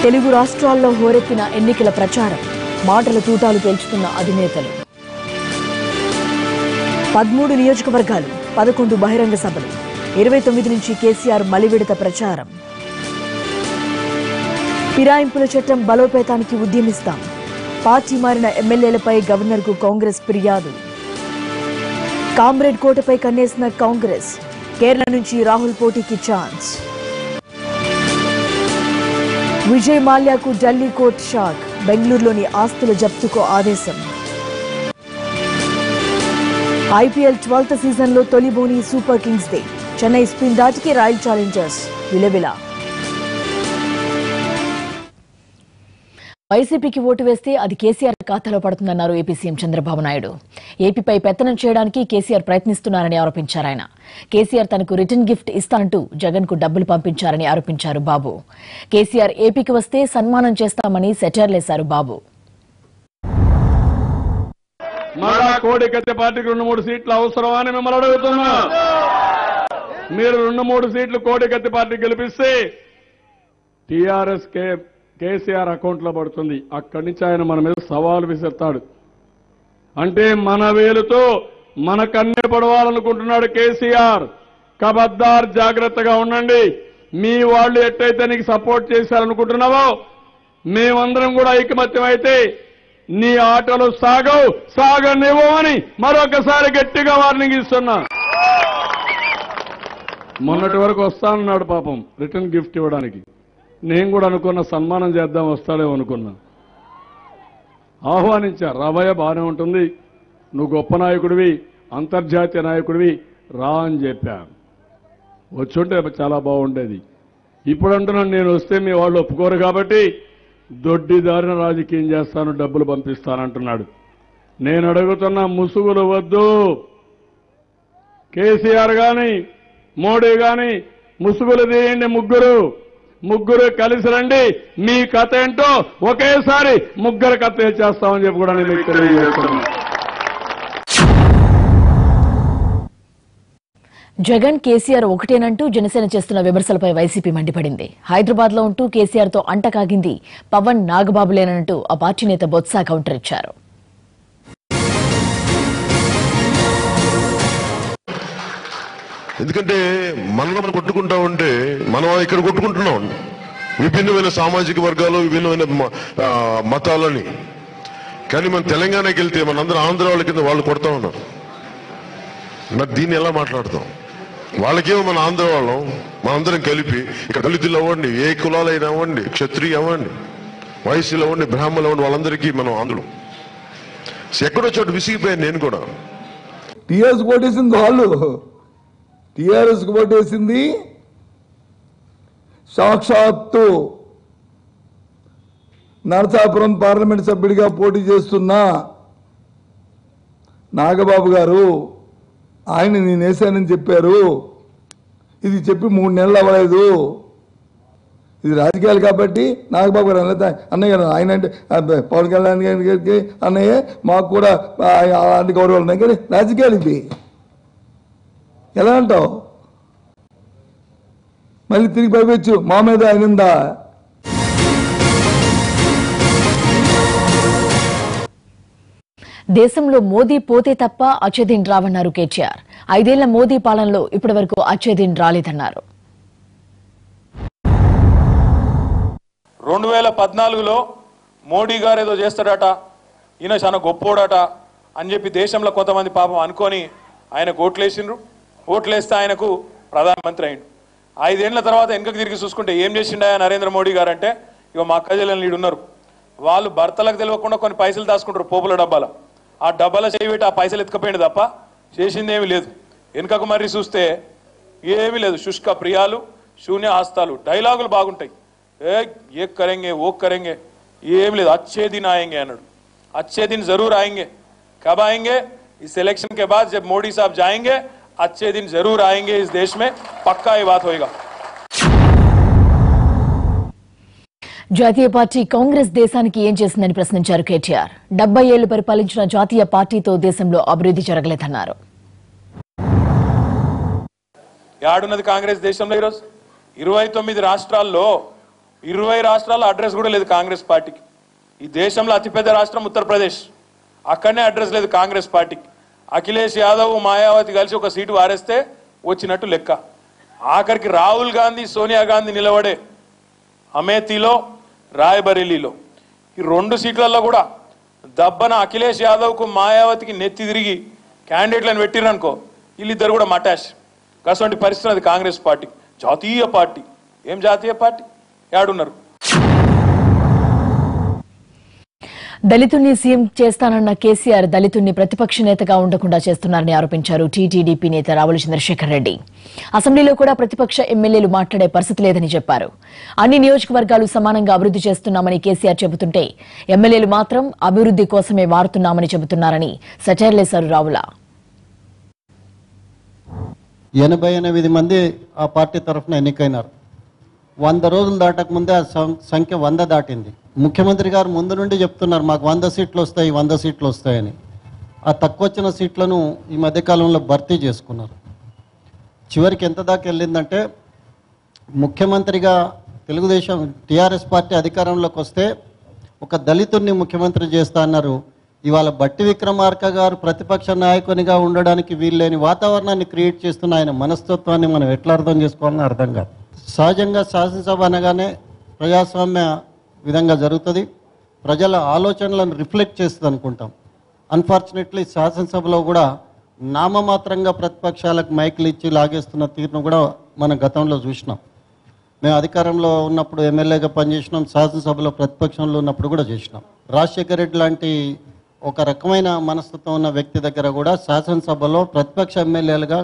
తెలుగు రాష్ట్రాల్లో హోరెత్తిన ఎన్నికల ప్రచారం, మాటల తూటాలు పేల్చుతున్న అధినేతలు. 13 నియోజకవర్గాలు, 11 బహిరంగ సభలు, 29 నుంచి కేసీఆర్ మలివిడత ప్రచారం. ఫిరాయింపుల చట్టం బలోపేతానికి ఉద్యమిస్తాం, పార్టీ మారిన ఎమ్మెల్యేలపై గవర్నర్కు కాంగ్రెస్ ఫిర్యాదు. కామ్రేడ్ కోటపై కన్నేసిన కాంగ్రెస్, కేరళ నుంచి రాహుల్ పోటీకి ఛాన్స్. విజయ్ మాల్యాకు ఢిల్లీ కోర్టు షాక్, బెంగళూరులోని ఆస్తుల జప్తుకు ఆదేశం. ఐపీఎల్ 12th సీజన్లో తొలి బోని సూపర్ కింగ్స్ దే, చెన్నై స్పిన్ దాటికి రాయల్ ఛాలెంజర్స్ విలవిల. వైసీపీకి ఓటు వేస్తే అది కేసీఆర్ ఖాతాలో పడుతుందన్నారు ఏపీ సీఎం చంద్రబాబు నాయుడు. ఏపీపై పెత్తనం చేయడానికి కేసీఆర్ ప్రయత్నిస్తున్నారని ఆరోపించారు ఆయన. కేసీఆర్ తనకు రిటర్న్ గిఫ్ట్ ఇస్తానంటూ జగన్ కు డబ్బులు పంపించారని ఆరోపించారు బాబు. కేసీఆర్ ఏపీకి వస్తే సన్మానం చేస్తామని సెటైర్లేశారు బాబు. మళ్ళా కోడికత్తి పార్టీకి 2-3 సీట్లు అవసరమా అని మిమ్మల్ని అడుగుతున్నా. మీరు 2-3 సీట్లు కోడికత్తి పార్టీ గెలిపిస్తే టీఆర్ఎస్ కేసీఆర్ అకౌంట్ లో పడుతుంది. అక్కడి నుంచి ఆయన మన మీద సవాలు విసిస్తాడు. అంటే మన వేలుతో మన కన్నె పడవాలనుకుంటున్నాడు కేసీఆర్. కబద్దార్, జాగ్రత్తగా ఉండండి. మీ వాళ్ళు ఎట్టయితే నీకు సపోర్ట్ చేశారనుకుంటున్నావో మేమందరం కూడా ఐకమత్యం అయితే నీ ఆటలు సాగనివ్వు అని మరొకసారి గట్టిగా వార్నింగ్ ఇస్తున్నా. మొన్నటి వరకు వస్తానన్నాడు పాపం రిటర్న్ గిఫ్ట్ ఇవ్వడానికి. నేను కూడా అనుకున్న సన్మానం చేద్దాం వస్తాడేమో అనుకున్నా. ఆహ్వానించా, రాబోయే బాగానే ఉంటుంది, నువ్వు గొప్ప నాయకుడివి, అంతర్జాతీయ నాయకుడివి, రా అని చెప్పా. వచ్చుంటే చాలా బాగుండేది. ఇప్పుడు అంటున్నాను, నేను వస్తే మీ వాళ్ళు ఒప్పుకోరు కాబట్టి దొడ్డిదారిన రాజకీయం చేస్తాను, డబ్బులు పంపిస్తానంటున్నాడు. నేను అడుగుతున్నా, ముసుగులు వద్దు. కేసీఆర్ గాని మోడీ గాని ముసుగులు తీయండి. ముగ్గురు కలిసి రండి. మీ కథ ఏంటో ఒకేసారి ముగ్గురు కథ చేస్తామని చెప్పి కూడా నేను తెలియజేస్తున్నాను. జగన్ కేసీఆర్ ఒకటేనంటూ జనసేన చేస్తున్న విమర్శలపై వైసీపీ మండిపడింది. హైదరాబాద్ లో ఉంటూ కేసీఆర్ తో అంటకాగింది పవన్ నాగబాబులేనంటూ ఆ పార్టీ నేత బొత్స కౌంటర్ ఇచ్చారు. ఎందుకంటే మనలో మనం కొట్టుకుంటా ఉంటే మనం ఇక్కడ కొట్టుకుంటున్నాం. విభిన్నమైన సామాజిక వర్గాలు, విభిన్నమైన మతాలని. కానీ మనం తెలంగాణకి వెళ్తే మనందరం ఆంధ్ర వాళ్ళ కింద వాళ్ళు కొడతా ఉన్నారు. మరి దీన్ని ఎలా మాట్లాడతాం? వాళ్ళకేమో మన ఆంధ్ర వాళ్ళం, మనందరం కలిపి ఇక్కడ దళితులు అవ్వండి, ఏ కులాలైనా అవ్వండి, క్షత్రియ అవ్వండి, వైశ్యులు అవ్వండి, బ్రాహ్మణులు అవ్వండి, వాళ్ళందరికీ మనం ఆంధ్రులు. ఎక్కడో చోటు విసిగిపోయాను నేను కూడా. టీఆర్ఎస్ ఓటేసింది వాళ్ళు, టీఆర్ఎస్కి ఓటేసింది సాక్షాత్తు నరసాపురం పార్లమెంట్ సభ్యుడిగా పోటీ చేస్తున్న నాగబాబు గారు. ఆయన నేను వేశానని చెప్పారు. ఇది చెప్పి 3 నెలలు అవ్వలేదు. ఇది రాజకీయాలు కాబట్టి నాగబాబు గారు అన్నయ్య గారు, ఆయన అంటే పవన్ కళ్యాణ్ గారికి అన్నయ్య, మాకు కూడా అలాంటి గౌరవాలు ఉన్నాయి. కానీ రాజకీయాలు ఇవి ఎలా అంటావు? మళ్ళీ తిరిగి పైవచ్చు మా మీద ఆయనందా? దేశంలో మోదీ పోతే తప్ప అచ్చేదిన్ రావన్నారు కేటీఆర్. 5 ఏళ్ల మోదీ పాలనలో ఇప్పటి వరకు అచ్చేదిన్ రాలేదన్నారు. 2014లో మోడీ గారు ఏదో చేస్తాడట, ఈయన చాలా గొప్పోడట అని చెప్పి దేశంలో కొంతమంది పాపం అనుకొని ఆయనకు ఓట్లేసిండ్రు. ఓట్లేస్తే ఆయనకు ప్రధానమంత్రి అయిండు. 5 ఏళ్ల తర్వాత వెనకకు తిరిగి చూసుకుంటే ఏం చేసిండా నరేంద్ర మోడీ గారు అంటే, ఇక మా అక్క చెల్లెలు నీడు ఉన్నారు, వాళ్ళు భర్తలకు తెలియకుండా కొన్ని పైసలు దాచుకుంటారు పోపుల డబ్బాల. ఆ డబ్బాల చేయబెట్టి ఆ పైసలు ఎత్తుకపోయింది తప్ప చేసింది ఏమీ లేదు. వెనుకకు మర్రి చూస్తే ఏమీ లేదు. శుష్క ప్రియాలు, శూన్య హస్తాలు, డైలాగులు బాగుంటాయి. ఏ కరెంగే ఓ కరెంగే, ఏమి లేదు. अच्छे दिन आएंगे అన్నాడు. अच्छे दिन जरूर आएंगे. कब आएंगे? इस इलेक्शन के बाद जब मोदी साहब जाएंगे, अच्छे दिन जरूर आएंगे इस देश में, पक्का ये बात होएगा. జాతీయ పార్టీ కాంగ్రెస్ దేశానికి ఏం చేసిందని ప్రశ్నించారు కేటీఆర్. 70 ఏళ్లు పరిపాలించిన జాతీయ పార్టీతో దేశంలో అభివృద్ధి జరగలేదన్నారు. యాడున్నది కాంగ్రెస్ దేశంలో ఈరోజు? 29 రాష్ట్రాల్లో 20 రాష్ట్రాల్లో అడ్రస్ కూడా లేదు కాంగ్రెస్ పార్టీకి. ఈ దేశంలో అతిపెద్ద రాష్ట్రం ఉత్తరప్రదేశ్, అక్కడనే అడ్రస్ లేదు కాంగ్రెస్ పార్టీకి. అఖిలేష్ యాదవ్ మాయావతి కలిసి ఒక సీటు వారేస్తే వచ్చినట్టు లెక్క. ఆఖరికి రాహుల్ గాంధీ సోనియా గాంధీ నిలబడే అమేథీలో రాయ్బరేలీలో ఈ 2 సీట్లలో కూడా దబ్బన అఖిలేష్ యాదవ్కు మాయావతికి నెత్తి తిరిగి క్యాండిడేట్లను పెట్టిరనుకో వీళ్ళిద్దరు కూడా మటాష్. అటువంటి పరిస్థితి అది కాంగ్రెస్ పార్టీ. జాతీయ పార్టీ ఏం జాతీయ పార్టీ యాడున్నారు? దళితుణ్ణి సీఎం చేస్తానన్న కేసీఆర్ దళితుణ్ణి ప్రతిపక్ష నేతగా ఉండకుండా చేస్తున్నారని ఆరోపించారు టీటీడీపీ నేత రావుల చంద్రశేఖర్ రెడ్డి. అసెంబ్లీలో కూడా ప్రతిపక్ష ఎమ్మెల్యేలు మాట్లాడే పరిస్థితి లేదని చెప్పారు. అన్ని నియోజకవర్గాలు సమానంగా అభివృద్ది చేస్తున్నామని కేసీఆర్ చెబుతుంటే ఎమ్మెల్యేలు మాత్రం అభివృద్ది కోసమే వాడుతున్నామని చెబుతున్నారని సెటైర్లేశారు రావుల. 88 మంది ఆ పార్టీ తరఫున ఎన్నికైనారు. 100 రోజులు దాటక ముందే ఆ సంఖ్య 100 దాటింది. ముఖ్యమంత్రి గారు ముందు నుండి చెప్తున్నారు మాకు 100 సీట్లు వస్తాయి, 100 సీట్లు వస్తాయని. ఆ తక్కువ వచ్చిన సీట్లను ఈ మధ్యకాలంలో భర్తీ చేసుకున్నారు. చివరికి ఎంత దాకా వెళ్ళిందంటే ముఖ్యమంత్రిగా తెలుగుదేశం టీఆర్ఎస్ పార్టీ అధికారంలోకి వస్తే ఒక దళితుడిని ముఖ్యమంత్రి చేస్తా అన్నారు. ఇవాళ బట్టి విక్రమార్క గారు ప్రతిపక్ష నాయకునిగా ఉండడానికి వీల్లేని వాతావరణాన్ని క్రియేట్ చేస్తున్న ఆయన మనస్తత్వాన్ని మనం ఎట్లా అర్థం చేసుకోవాలని అర్థం కాదు. సహజంగా శాసనసభ అనగానే ప్రజాస్వామ్య విధంగా జరుగుతుంది, ప్రజల ఆలోచనలను రిఫ్లెక్ట్ చేస్తుంది అనుకుంటాం. అన్ఫార్చునేట్లీ శాసనసభలో కూడా నామమాత్రంగా ప్రతిపక్షాలకు మైకులు ఇచ్చి లాగేస్తున్న తీరును కూడా మనం గతంలో చూసినాం. మేము అధికారంలో ఉన్నప్పుడు ఎమ్మెల్యేగా పనిచేసినాం, శాసనసభలో ప్రతిపక్షంలో ఉన్నప్పుడు కూడా చేసినాం. రాజశేఖర రెడ్డి లాంటి ఒక రకమైన మనస్తత్వం ఉన్న వ్యక్తి దగ్గర కూడా శాసనసభలో ప్రతిపక్ష ఎమ్మెల్యేలుగా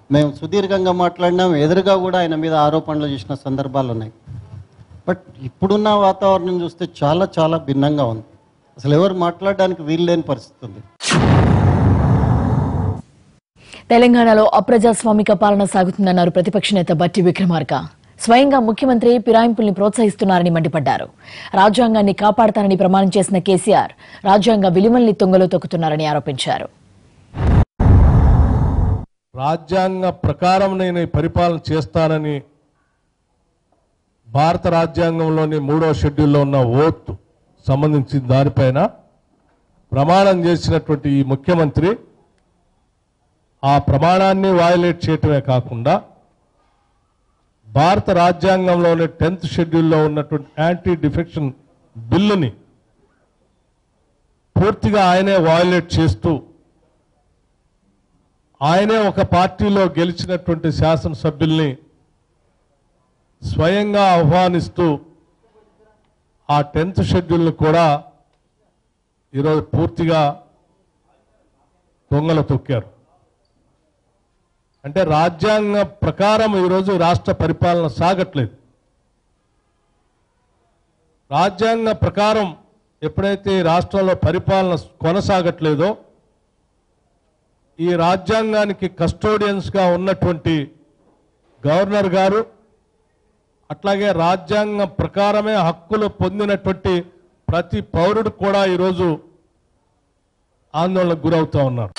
మేము సుదీర్ఘంగా మాట్లాడినాం, ఎదురుగా కూడా ఆయన మీద ఆరోపణలు చేసిన సందర్భాలు ఉన్నాయి. బట్ ఇప్పుడున్న వాతావరణం చూస్తే చాలా చాలా భిన్నంగా ఉంది. అసలు ఎవరు మాట్లాడడానికి వీల్లేని పరిస్థితి ఉంది. తెలంగాణలో అప్రజాస్వామిక పాలన సాగుతుందన్నారు ప్రతిపక్ష నేత బట్టి విక్రమార్క. స్వయంగా ముఖ్యమంత్రి ఫిరాయింపుల్ని ప్రోత్సహిస్తున్నారని మండిపడ్డారు. రాజ్యాంగాన్ని కాపాడతానని ప్రమాణం చేసిన కేసీఆర్ రాజ్యాంగ విలువల్ని తుంగలో తొక్కుతున్నారని ఆరోపించారు. రాజ్యాంగ ప్రకారం నేను పరిపాలన చేస్తానని భారత రాజ్యాంగంలోని 3వ షెడ్యూల్లో ఉన్న ఓత్ సంబంధించిన దానిపైన ప్రమాణం చేసినటువంటి ఈ ముఖ్యమంత్రి ఆ ప్రమాణాన్ని వయలేట్ చేయటమే కాకుండా భారత రాజ్యాంగంలోని 10th షెడ్యూల్లో ఉన్నటువంటి యాంటీ డిఫెక్షన్ బిల్లుని పూర్తిగా ఆయనే వయలేట్ చేస్తూ ఆయనే ఒక పార్టీలో గెలిచినటువంటి శాసనసభ్యుల్ని స్వయంగా ఆహ్వానిస్తూ ఆ 10th షెడ్యూల్ని కూడా ఈరోజు పూర్తిగా దొంగలు తొక్కారు. అంటే రాజ్యాంగ ప్రకారం ఈరోజు రాష్ట్ర పరిపాలన సాగట్లేదు. రాజ్యాంగ ప్రకారం ఎప్పుడైతే రాష్ట్రంలో పరిపాలన కొనసాగట్లేదో ఈ రాజ్యాంగానికి కస్టోడియన్స్గా ఉన్నటువంటి గవర్నర్ గారు అట్లాగే రాజ్యాంగం ప్రకారమే హక్కులు పొందినటువంటి ప్రతి పౌరుడు కూడా ఈరోజు ఆందోళనకు గురవుతూ ఉన్నారు.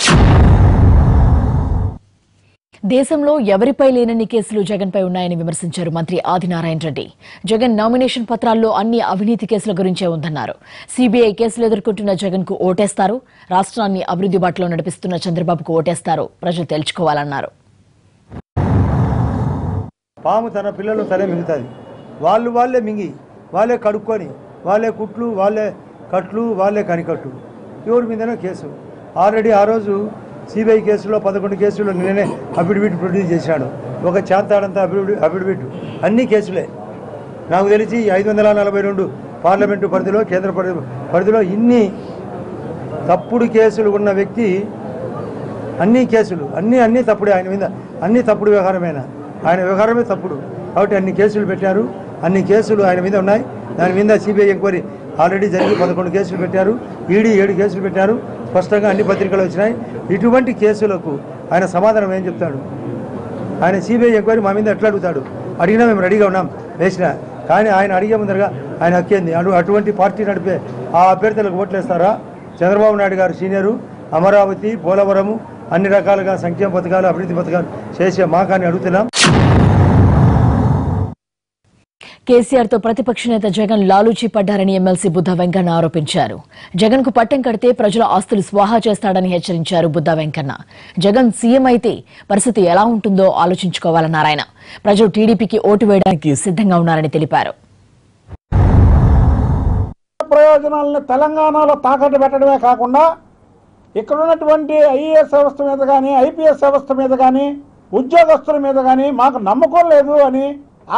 దేశంలో ఎవరిపై లేనన్ని కేసులు జగన్పై ఉన్నాయని విమర్శించారు మంత్రి ఆదినారాయణ రెడ్డి. జగన్ నామినేషన్ పత్రాల్లో అన్ని అవినీతి కేసుల గురించే ఉందన్నారు. సీబీఐ కేసులు ఎదుర్కొంటున్న జగన్కు ఓటేస్తారు, రాష్ట్రాన్ని అభివృద్ధి బాటలో నడిపిస్తున్న చంద్రబాబుకు ఓటేస్తారు, ప్రజలు తెలుసుకోవాలన్నారు. పాము తన పిల్లలు తనే మింగుతుంది. వాళ్ళే మింగి వాళ్ళే కడుక్కొని వాళ్ళే కుట్లు వాళ్ళే కట్లు వాళ్ళే కనికట్లు ఎవరి మీదనో కేసు. ఆల్రెడీ ఆ రోజు సిబిఐ కేసులో 11 కేసులు నేనే అఫిడవిట్ ప్రొడ్యూస్ చేశాను. ఒక చేతాడంతా అఫిడవిట్ అన్ని కేసులే. నాకు తెలిసి 542 పార్లమెంటు పరిధిలో కేంద్ర పరిధిలో ఇన్ని తప్పుడు కేసులు ఉన్న వ్యక్తి అన్ని కేసులు అన్ని తప్పుడే. ఆయన మీద అన్ని తప్పుడు వ్యవహారమేనా, ఆయన వ్యవహారమే తప్పుడు కాబట్టి అన్ని కేసులు పెట్టారు. అన్ని కేసులు ఆయన మీద ఉన్నాయి. దాని మీద సిబిఐ ఎంక్వైరీ ఆల్రెడీ జరిగి 11 కేసులు పెట్టారు. ఈడీ 7 కేసులు పెట్టారు. స్పష్టంగా అన్ని పత్రికలు వచ్చినాయి. ఇటువంటి కేసులకు ఆయన సమాధానం ఏం చెప్తాడు? ఆయన సిబిఐ ఎంక్వైరీ మా మీద ఎట్లా అడుగుతాడు? అడిగినా మేము రెడీగా ఉన్నాం వేసిన. కానీ ఆయన అడిగే ముందరగా ఆయన హక్కేంది? అటువంటి పార్టీ నడిపే ఆ అభ్యర్థులకు ఓట్లేస్తారా? చంద్రబాబు నాయుడు గారు సీనియరు, అమరావతి, పోలవరము అన్ని రకాలుగా సంక్షేమ పథకాలు అభివృద్ధి పథకాలు చేసే మాకాన్ని అడుగుతున్నాం. కేసీఆర్ తో ప్రతిపక్ష నేత జగన్ లాలూచీ పడ్డారని ఎమ్మెల్సీ బుద్ధ వెంకన్న ఆరోపించారు. జగన్ కు పట్టం కడితే ప్రజల ఆస్తులు స్వాహా చేస్తాడని హెచ్చరించారు బుద్ధ వెంకన్న. జగన్ సీఎం అయితే పరిస్థితి ఎలా ఉంటుందో ఆలోచించుకోవాలన్నారు ఆయన. ప్రజలు టీడీపీకి ఓటు వేయడానికి సిద్ధంగా ఉన్నారని తెలిపారు. ప్రయోజనాలను తెలంగాణలో తాకట్టు పెట్టడమే కాకుండా ఇక్కడ ఉన్నటువంటి ఐఏఎస్ వ్యవస్థ మీద కానీ ఐపీఎస్ వ్యవస్థ మీద కానీ ఉద్యోగస్తుల మీద కానీ మాకు నమ్మకం లేదు అని,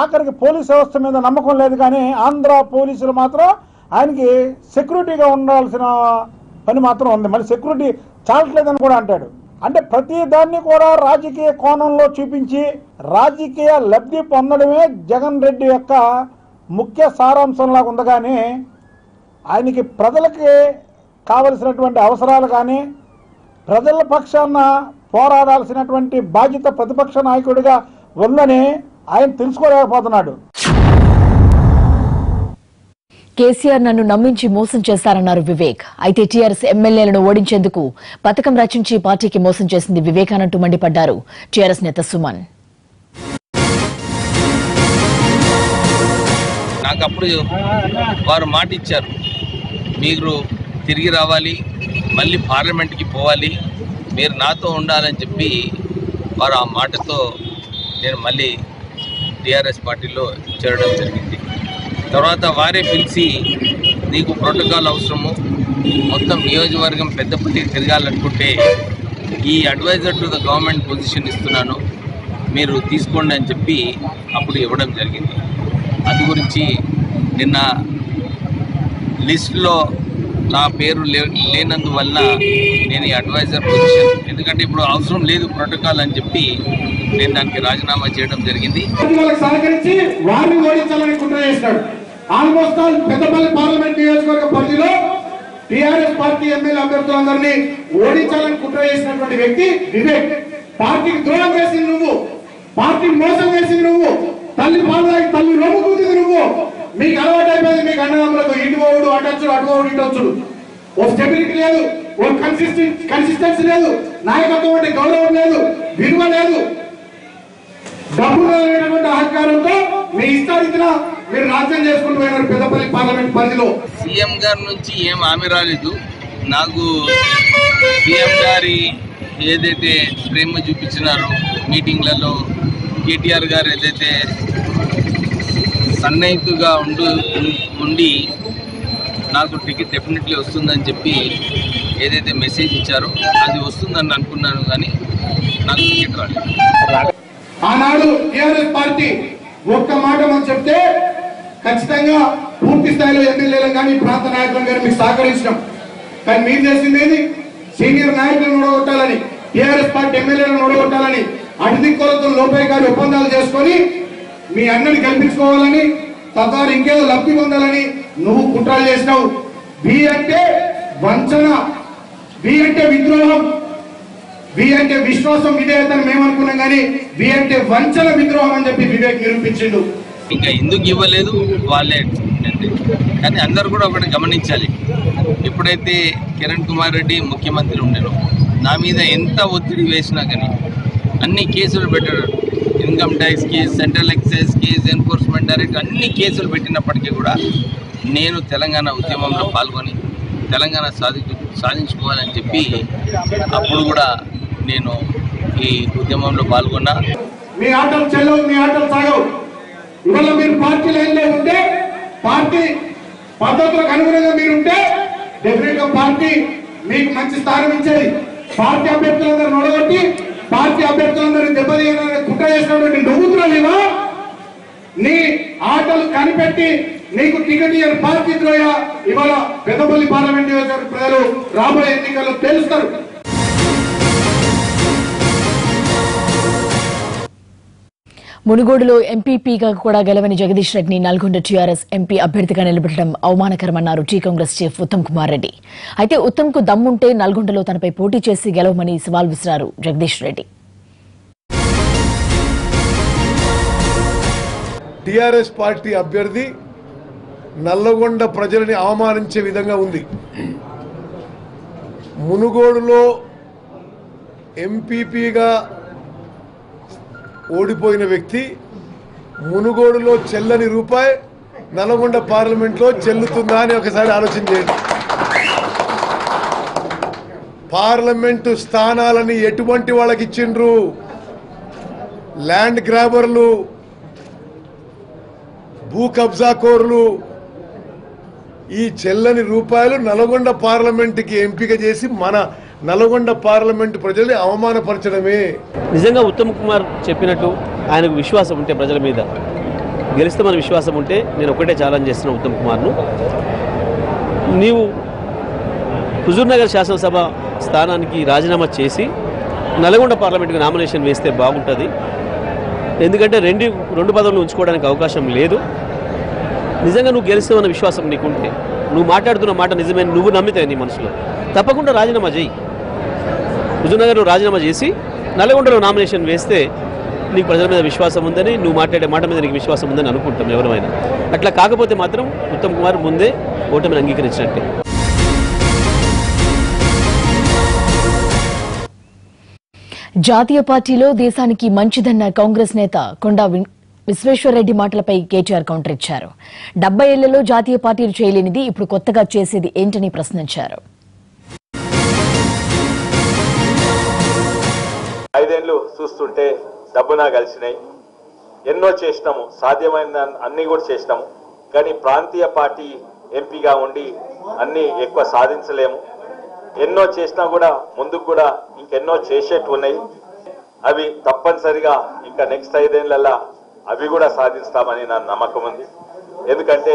ఆఖరికి పోలీస్ వ్యవస్థ మీద నమ్మకం లేదు కానీ ఆంధ్ర పోలీసులు మాత్రం ఆయనకి సెక్యూరిటీగా ఉండాల్సిన పని మాత్రం ఉంది. మరి సెక్యూరిటీ చాలట్లేదని కూడా అంటాడు. అంటే ప్రతి దాన్ని కూడా రాజకీయ కోణంలో చూపించి రాజకీయ లబ్ధి పొందడమే జగన్ రెడ్డి యొక్క ముఖ్య సారాంశంలాగా ఉంది. కానీ ఆయనకి ప్రజలకి కావలసినటువంటి అవసరాలు కానీ ప్రజల పక్షాన పోరాడాల్సినటువంటి బాధ్యత ప్రతిపక్ష నాయకుడిగా ఉందని ఆయన తెలుసుకోలేకపోతున్నాడు. కేసీఆర్ నన్ను నమ్మించి మోసం చేశారన్నారు వివేక్. అయితే టీఆర్ఎస్ ఎమ్మెల్యేలను ఓడించేందుకు పథకం రచించి పార్టీకి మోసం చేసింది వివేక్ అనంటూ మండిపడ్డారు టీఆర్ఎస్ నేత సుమన్. నాకప్పుడు వారు మాట ఇచ్చారు, మీరు తిరిగి రావాలి, మళ్ళీ పార్లమెంట్కి పోవాలి, మీరు నాతో ఉండాలని చెప్పి వారు ఆ మాటతో నేను మళ్ళీ టీఆర్ఎస్ పార్టీలో చేరడం జరిగింది. తర్వాత వారే పిలిచి నీకు ప్రోటోకాల్ అవసరము, మొత్తం నియోజకవర్గం పెద్దపల్లి తిరగాలనుకుంటే ఈ advisor to the government position ఇస్తున్నాను, మీరు తీసుకోండి అని చెప్పి అప్పుడు ఇవ్వడం జరిగింది. అందు గురించి నిన్న లిస్టులో నా పేరు లేనందువల్ల నేను ఈ అడ్వైజర్ పొజిషన్, ఎందుకంటే ఇప్పుడు అవసరం లేదు ప్రోటోకాల్ అని చెప్పి నేను దానికి రాజీనామా చేయడం జరిగింది. సహకరించి వారిని ఓడించాలని కుట్ర చేసినాడు. ఆల్మోస్ట్ ఆల్ పెద్దపల్లి పార్లమెంట్ నియోజకవర్గ పరిధిలో టీఆర్ఎస్ పార్టీ ఎమ్మెల్యే అభ్యర్థులందరినీ ఓడించాలని కుట్ర చేసినటువంటి వ్యక్తి వివేక్. పార్టీకి ద్రోహం చేసింది నువ్వు, పార్టీకి మోసం చేసింది నువ్వు, తల్లి పాదాకి తల్లి రొమ్ము కూతుంది నువ్వు. మీకు అలవాటు అయిపోయింది మీకు అన్నదమ్ములకు ఇటు పోవుడు అటొచ్చుడు అటు పోవుడు ఇటు వచ్చుడు. ఓ స్టెబిలిటీ లేదు, ఓ కన్సిస్టెన్సీ లేదు, నాయకత్వం అంటే గౌరవం లేదు, విలువ లేదు. డబ్బులు అనేటువంటి అహంకారంతో మీ ఇష్టారీతిన మీరు రాజ్యం చేసుకుంటూ పోయినారు పెద్దపల్లి పార్లమెంట్ పరిధిలో. సీఎం గారి నుంచి ఏం హామీ రాలేదు నాకు. సీఎం గారి ఏదైతే ప్రేమ చూపించినారో మీటింగ్లలో, కేటీఆర్ గారు ఏదైతే సన్నిహితుగా ఉండి నాకు టికెట్ డెఫినెట్లీ వస్తుందని చెప్పి ఏదైతే మెసేజ్ ఇచ్చారో అది వస్తుందని అనుకున్నాను, కానీ నాకు టికెట్ రాలేదు. ఆనాడు టీఆర్ఎస్ పార్టీ ఒక్క మాట మనం చెప్తే ఖచ్చితంగా పూర్తి స్థాయిలో ఎమ్మెల్యేలను కానీ ప్రాంత నాయకులను కానీ మీకు సహకరించడం. కానీ మీరు చేసింది ఏది? సీనియర్ నాయకులను ఓడగొట్టాలని, టీఆర్ఎస్ పార్టీ ఎమ్మెల్యేలను ఓడగొట్టాలని, అటుదిక్కులతో లోపయ్య గారి ఒప్పందాలు చేసుకొని మీ అన్నని కల్పించుకోవాలని, తద్వారా ఇంకేదో లబ్ధి పొందాలని నువ్వు కుట్రలు చేసినావు. బి అంటే వంచన, బి అంటే విద్రోహం, బి అంటే విశ్వాసం, విధేయతను మేము అనుకున్నాం. కానీ బి అంటే వంచన, విద్రోహం అని చెప్పి వివేక్ నిరూపించిండు. ఇంకా ఎందుకు ఇవ్వలేదు వాళ్ళే. కానీ అందరూ కూడా ఒకటి గమనించాలి, ఎప్పుడైతే కిరణ్ కుమార్ రెడ్డి ముఖ్యమంత్రి ఉండేనో నా మీద ఎంత ఒత్తిడి వేసినా కానీ అన్ని కేసులు పెట్టాడు. Income tax case, central excise case, enforcement direct అన్ని కేసులు పెట్టినప్పటికీ కూడా నేను తెలంగాణ ఉద్యమంలో పాల్గొని తెలంగాణ సాధించుకోవాలని చెప్పి అప్పుడు కూడా నేను ఈ ఉద్యమంలో పాల్గొన్నా. మీ ఆటలు చెల్లవు, మీ ఆటలు సాగవు. ఇవాళ మీరు పార్టీ లైన్లో ఉంటే, పార్టీ పద్ధతులకు అనుగుణంగా మీరుంటే డెఫినెట్ గా పార్టీ మీకు మంచి స్థానం ఇచ్చేది. పార్టీ అభ్యర్థులందరూ నొడగొట్టి పార్టీ అభ్యర్థులందరూ దెబ్బతీయాలని కుట్ర చేసినటువంటి నువ్వుతున్నా నీ ఆటలు కనిపెట్టి నీకు టికెట్ ఇయ్యని పార్టీ ద్రోహ ఇవాళ పెద్దపల్లి పార్లమెంట్ నియోజకవర్గ ప్రజలు రాబోయే ఎన్నికల్లో తెలుస్తారు. మునుగోడులో ఎంపీపీగా కూడా గెలవని జగదీష్ రెడ్డిని నల్గొండ టీఆర్ఎస్ ఎంపీ అభ్యర్థిగా నిలబెట్టడం అవమానకరమన్నారు టీ కాంగ్రెస్ చీఫ్ ఉత్తమ్ కుమార్ రెడ్డి. అయితే ఉత్తమ్ కు దమ్ముంటే నల్గొండలో తనపై పోటీ చేసి గెలవమని సవాల్ విసిరారు జగదీష్ రెడ్డి. టీఆర్ఎస్ పార్టీ అభ్యర్థి నల్లగొండ ప్రజలని అవమానించే విధంగా ఉంది. మునుగోడులో ఎంపీపీగా ఓడిపోయిన వ్యక్తి మునుగోడులో చెల్లని రూపాయి నల్గొండ పార్లమెంట్లో చెల్లుతుందా అని ఒకసారి ఆలోచన చేయండి. పార్లమెంటు స్థానాలని ఎటువంటి వాళ్ళకి ఇచ్చిండ్రు? ల్యాండ్ గ్రాబర్లు, భూ కబ్జాకోర్లు. ఈ చెల్లని రూపాయలు నల్గొండ పార్లమెంటుకి ఎంపిక చేసి మన నల్గొండ పార్లమెంటు ప్రజల్ని అవమానపరచడమే. నిజంగా ఉత్తమ్ కుమార్ చెప్పినట్టు ఆయనకు విశ్వాసం ఉంటే, ప్రజల మీద గెలుస్తామని విశ్వాసం ఉంటే, నేను ఒకటే ఛాలెంజ్ చేస్తున్నా ఉత్తమ్ కుమార్ను, నీవు హుజూర్నగర్ శాసనసభ స్థానానికి రాజీనామా చేసి నల్గొండ పార్లమెంటుకి నామినేషన్ వేస్తే బాగుంటుంది. ఎందుకంటే రెండు పదవులు ఉంచుకోవడానికి అవకాశం లేదు. నిజంగా నువ్వు గెలుస్తావన్న విశ్వాసం నీకుంటే, నువ్వు మాట్లాడుతున్న మాట నిజమే, నువ్వు నమ్మితే నీ మనసులో, తప్పకుండా రాజీనామా చేయి. హుజూర్నగర్లో రాజీనామా చేసి నల్గొండలో నామినేషన్ వేస్తే నీకు ప్రజల మీద విశ్వాసం ఉందని, నువ్వు మాట్లాడే మాట మీద నీకు విశ్వాసం ఉందని అనుకుంటాం ఎవరైనా. అట్లా కాకపోతే మాత్రం ఉత్తమ్ కుమార్ ముందే ఓటమిని అంగీకరించినట్టే. జాతీయ పార్టీలో దేశానికి మంచిదన్న కాంగ్రెస్ నేత కొండా విశ్వేశ్వరరెడ్డి మాటలపై కేటీఆర్ కౌంటర్ ఇచ్చారు. 70 ఏళ్లలో జాతీయ పార్టీలు చేయలేనిది ఇప్పుడు కొత్తగా చేసేది ఏంటని ప్రశ్నించారు. 5 ఏళ్లు చూస్తుంటే డబ్బునా కలిసినాయి, ఎన్నో చేసినాము, సాధ్యమైన అన్ని కూడా చేసినాము. కానీ ప్రాంతీయ పార్టీ ఎంపీగా ఉండి అన్ని ఎక్కువ సాధించలేము. ఎన్నో చేసినా కూడా ముందుకు కూడా ఇంకెన్నో చేసేట్టు ఉన్నాయి. అవి తప్పనిసరిగా ఇంకా నెక్స్ట్ 5 ఏళ్లలో అవి కూడా సాధిస్తామని నా నమ్మకం ఉంది. ఎందుకంటే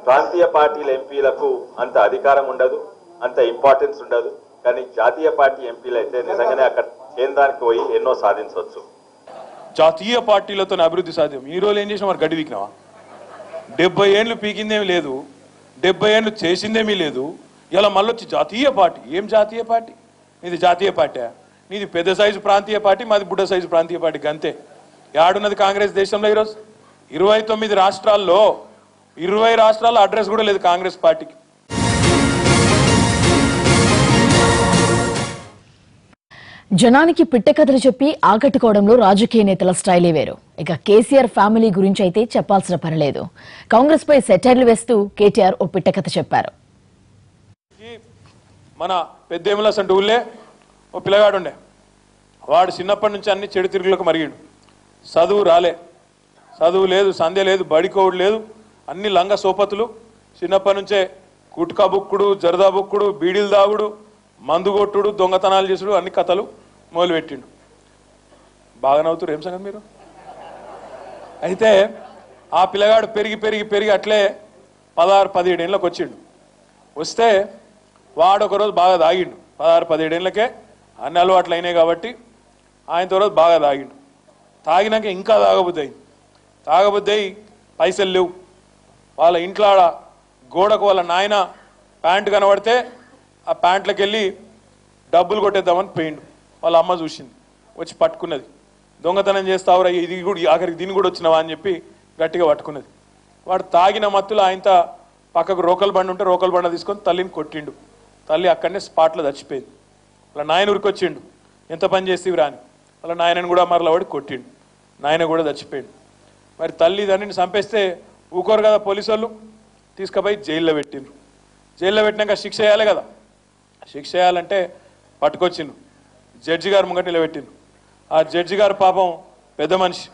ప్రాంతీయ పార్టీల ఎంపీలకు అంత అధికారం ఉండదు, అంత ఇంపార్టెన్స్ ఉండదు. కానీ జాతీయ పార్టీ ఎంపీలు అయితే నిజంగానే అక్కడ కేంద్రానికి పోయి ఎన్నో సాధించవచ్చు. జాతీయ పార్టీలతో అభివృద్ధి సాధ్యం. ఈ రోజు ఏం చేసినా మరి గడి వీకినావా? 70 ఏళ్ళు పీకిందేమీ లేదు, 70 ఏళ్ళు చేసిందేమీ లేదు. ఇలా మళ్ళీ వచ్చి జాతీయ పార్టీ. ఏం జాతీయ పార్టీ? నీది జాతీయ పార్టీ, నీది పెద్ద సైజు ప్రాంతీయ పార్టీ, మాది బుడ్డ సైజు ప్రాంతీయ పార్టీకి అంతే. యాడున్నది కాంగ్రెస్ దేశంలో ఈరోజు? 29 రాష్ట్రాల్లో 20 రాష్ట్రాల్లో అడ్రస్ కూడా లేదు కాంగ్రెస్ పార్టీకి. జనానికి పిట్టకథలు చెప్పి ఆకట్టుకోవడంలో రాజకీయ నేతల స్టైలే వేరు. ఇక కేసీఆర్ ఫ్యామిలీ గురించి అయితే చెప్పాల్సిన పనిలేదు. కాంగ్రెస్ పై సెటైర్లు వేస్తూ కేటీఆర్ ఓ పిట్టకథ చెప్పారు. మన పెద్దేముల సంటి ఊళ్ళే ఓ పిల్లగాడు ఉండే. వాడు చిన్నప్పటి నుంచి అన్ని చెడు తిరుగులకు మరిగిండు. చదువు రాలే, చదువు లేదు, సంధ్య లేదు, బడికోవుడు లేదు, అన్ని లంగ సోపతులు. చిన్నప్పటి నుంచే గుట్కా బుక్కుడు, జరదా బుక్కుడు, బీడీలు దాగుడు, మందు కొట్టుడు, దొంగతనాలు చేసుడు, అన్ని కథలు మొదలుపెట్టిండు. బాగా నవ్వుతారు, ఏం సంగతి మీరు? అయితే ఆ పిల్లగాడు పెరిగి పెరిగి పెరిగి అట్లే 16-17 ఏళ్ళకి వచ్చిండు. వస్తే వాడు ఒకరోజు బాగా తాగిండు. 16-17 ఏళ్ళకే అన్ని అలవాట్లు అయినాయి కాబట్టి ఆయనతో రోజు బాగా తాగిండు. తాగినాక ఇంకా తాగబుద్ది అయి పైసలు లేవు. వాళ్ళ ఇంట్లో గోడకు వాళ్ళ నాయన ప్యాంటు కనబడితే ఆ ప్యాంట్లోకి వెళ్ళి డబ్బులు కొట్టేద్దామని పోయిండు. వాళ్ళ అమ్మ చూసింది, వచ్చి పట్టుకున్నది. దొంగతనం చేస్తావురా, ఇది కూడా ఆఖరికి దీన్ని కూడా వచ్చినావా అని చెప్పి గట్టిగా పట్టుకున్నది. వాడు తాగిన మత్తులో ఆయన పక్కకు రోకల్ బండి ఉంటే రోకల్ బండ తీసుకొని తల్లిని కొట్టిండు. తల్లి అక్కడనే స్పాట్లో చచ్చిపోయింది. వాళ్ళ నాయన ఉరికొచ్చిండు, ఎంత పని చేస్తేవిరా అని. వాళ్ళ నాయనని కూడా మరలా వాడి కొట్టిండు, నాయన కూడా చచ్చిపోయిండు. మరి తల్లి తండ్రిని చంపేస్తే ఊకోరు కదా పోలీసు వాళ్ళు, తీసుకుపోయి జైల్లో పెట్టిండ్రు. జైల్లో పెట్టినాక శిక్ష వేయాలి కదా. శిక్ష వేయాలంటే పట్టుకొచ్చిండు, జడ్జి గారు ముంగట నిలబెట్టిండు. ఆ జడ్జి గారు పాపం పెద్ద మనిషి,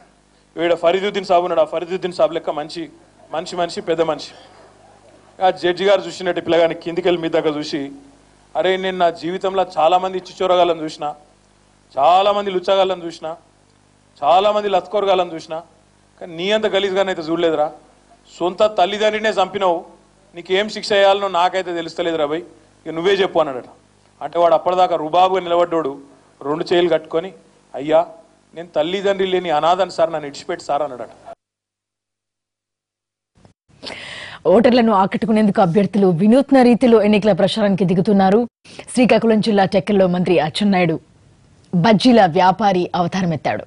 వీడ ఫరీదుద్దీన్ సాబు ఉన్నాడు. ఆ ఫరీదుద్దీన్ సాబు లెక్క మనిషి పెద్ద మనిషి. ఆ జడ్జి గారు చూసినట్టు పిల్లగాని కిందికి వెళ్ళి మీ దగ్గర చూసి, అరే నేను నా జీవితంలో చాలామంది చిచ్చోరగాళ్ళని చూసిన, చాలామంది లుచ్చగాళ్ళని చూసిన, చాలామంది లత్కోరగాళ్ళని చూసిన, కానీ నీ అంత గలీజ్గానైతే చూడలేదురా. సొంత తల్లిదండ్రినే చంపినావు, నీకేం శిక్ష వేయాలనో నాకైతే తెలుస్తలేదురా భయ్, ఇక నువ్వే చెప్పు అన్నాడట. అంటే వాడు అప్పటిదాకా రుబాబుగా నిలబడ్డాడు, 2 చేతులు కట్టుకొని, అయ్యా నేను తల్లిదండ్రి లేని అనాథని సార్, నన్ను ఇడిచిపెట్టి సార్ అన్నాడట. ఓటర్లను ఆకట్టుకునేందుకు అభ్యర్థులు వినూత్న రీతిలో ఎన్నికల ప్రచారానికి దిగుతున్నారు. శ్రీకాకుళం జిల్లా టెక్కల్లో మంత్రి అచ్చెన్నాయుడు బజ్జీల వ్యాపారి అవతారమెత్తాడు.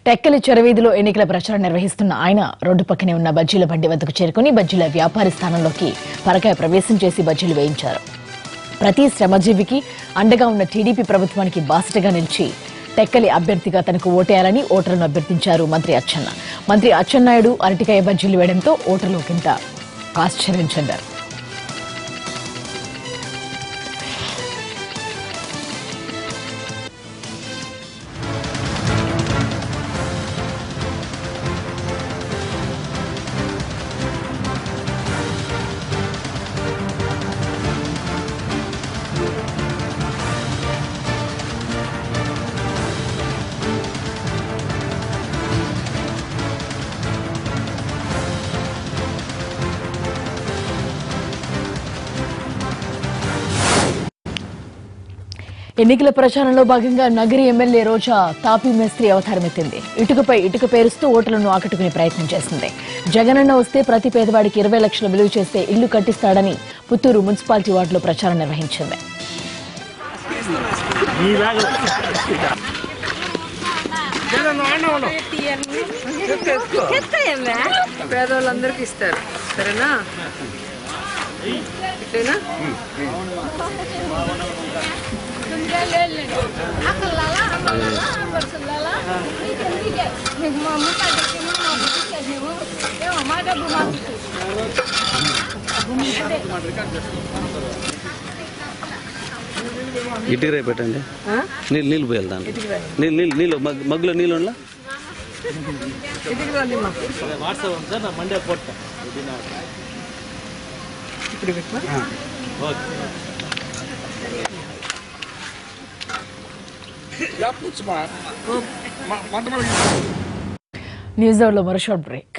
టెక్కలి చెరవీధిలో ఎన్నికల ప్రచారం నిర్వహిస్తున్న ఆయన రోడ్డు పక్కనే ఉన్న బజ్జీల బండి వద్దకు చేరుకుని బజ్జీల వ్యాపారి స్థానంలోకి పరకాయ ప్రవేశం చేసి బజ్జీలు వేయించారు. ప్రతి శ్రమజీవికి అండగా ఉన్న టీడీపీ ప్రభుత్వానికి బాసటగా నిలిచి టెక్కలి అభ్యర్థిగా తనకు ఓటేయాలని ఓటర్లను అభ్యర్థించారు మంత్రి అచ్చెన్న. మంత్రి అచ్చెన్నాయుడు అరటికాయ బజ్జీలు వేయడంతో ఓటర్లు ఒకంత ఆశ్చర్యం చెందారు. ఎన్నికల ప్రచారంలో భాగంగా నగరి ఎమ్మెల్యే రోజా తాపీ మేస్త్రి అవతారమెత్తింది. ఇటుకపై ఇటుక పేరుస్తూ ఓటర్లను ఆకట్టుకునే ప్రయత్నం చేసింది. జగనన్న వస్తే ప్రతి పేదవాడికి 20 లక్షలు విలువ చేస్తే ఇల్లు కట్టిస్తాడని పుత్తూరు మున్సిపాలిటీ వార్డులో ప్రచారం నిర్వహించింది. పేదవాళ్ళందరికీ ఇస్తారు, సరేనా? ఇటుక రేపు పెట్టండి, నీళ్ళు పోయాలి దాన్ని, నీళ్ళు మగ్గులో నీళ్ళు ఉండలా వాట్సాప్ సార్ నా మండే పోతా న్యూస్ అవర్లో మరో షార్ట్ బ్రేక్.